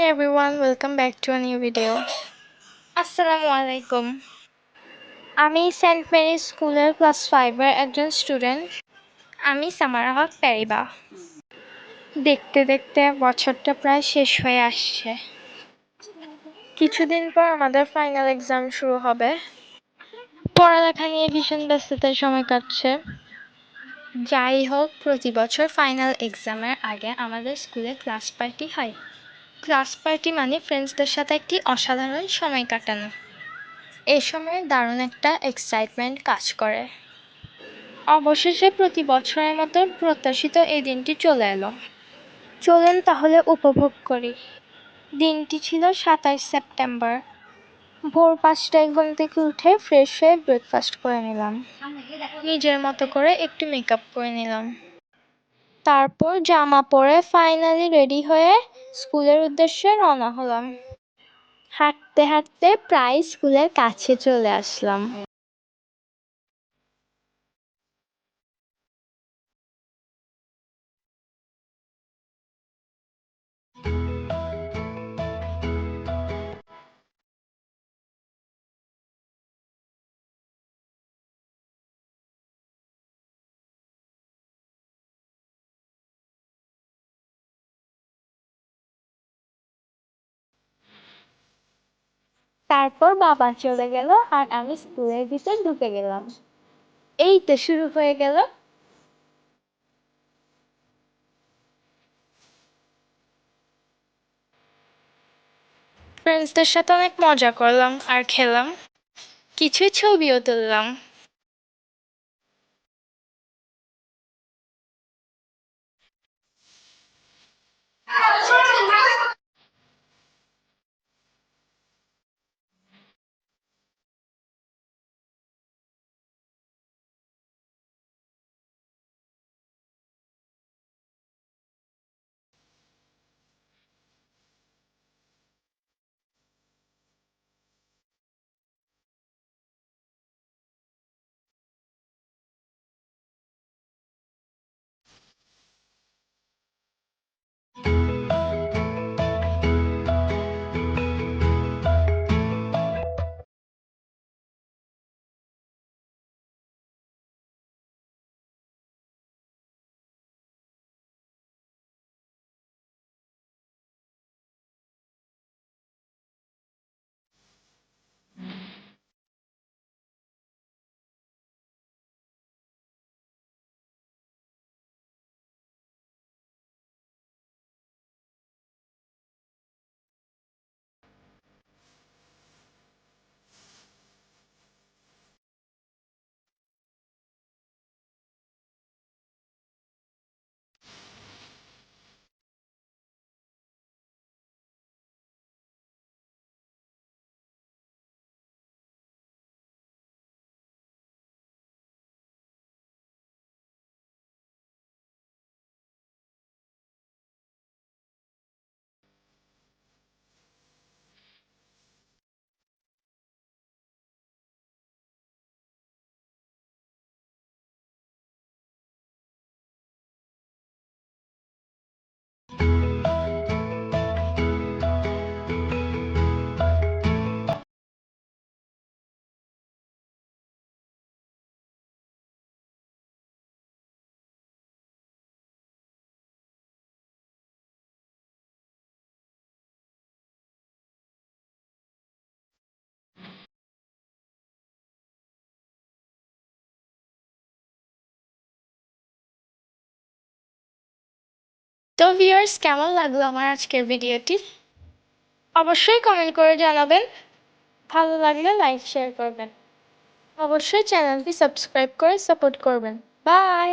everyone, welcome back to a new video. আসসালামু আলাইকুম। আমি সেন্ট মেরি স্কুলের ক্লাস 5-এর একজন স্টুডেন্ট। আমি সামারা হক প্যারিবা। দেখতে দেখতে বছরটা প্রায় শেষ হয়ে আসছে। কিছুদিন পর আমাদের ফাইনাল এক্সাম শুরু হবে। পড়ালেখা নিয়ে ভীষণ ব্যস্ততার সময় কাটছে। যাই হোক, প্রতি বছর ফাইনাল এক্সামের আগে আমাদের স্কুলে ক্লাস পার্টি হয়। ক্লাস পার্টি মানে ফ্রেন্ডসদের সাথে একটি অসাধারণ সময় কাটানো। এই সময়ে দারুণ একটা এক্সাইটমেন্ট কাজ করে। অবশেষে প্রতি বছরের মতো প্রত্যাশিত এই দিনটি চলে এলো। চলেন তাহলে উপভোগ করি। দিনটি ছিল 27 সেপ্টেম্বর। ভোর 5টায় ঘুম থেকে উঠে ফ্রেশ হয়ে ব্রেকফাস্ট করে নিলাম। নিজের মতো করে একটু মেকআপ করে নিলাম। তারপর জামা পরে ফাইনালি রেডি হয়ে স্কুলের উদ্দেশ্যে রওনা হলাম। হাঁটতে হাঁটতে প্রায় স্কুলের কাছে চলে আসলাম। তারপর বাবা চলে গেল আর আমি স্কুলের ভিতর ঢুকে গেলাম। এই তো শুরু হয়ে গেল। ফ্রেন্ডসদের সাথে অনেক মজা করলাম আর খেলাম। কিছু ছবিও তুললাম। তো ভিউয়ার্স, কেমন লাগলো আমার আজকের ভিডিওটি? অবশ্যই কমেন্ট করে জানাবেন। ভালো লাগলে লাইক শেয়ার করবেন। অবশ্যই চ্যানেলটি সাবস্ক্রাইব করে সাপোর্ট করবেন। বাই।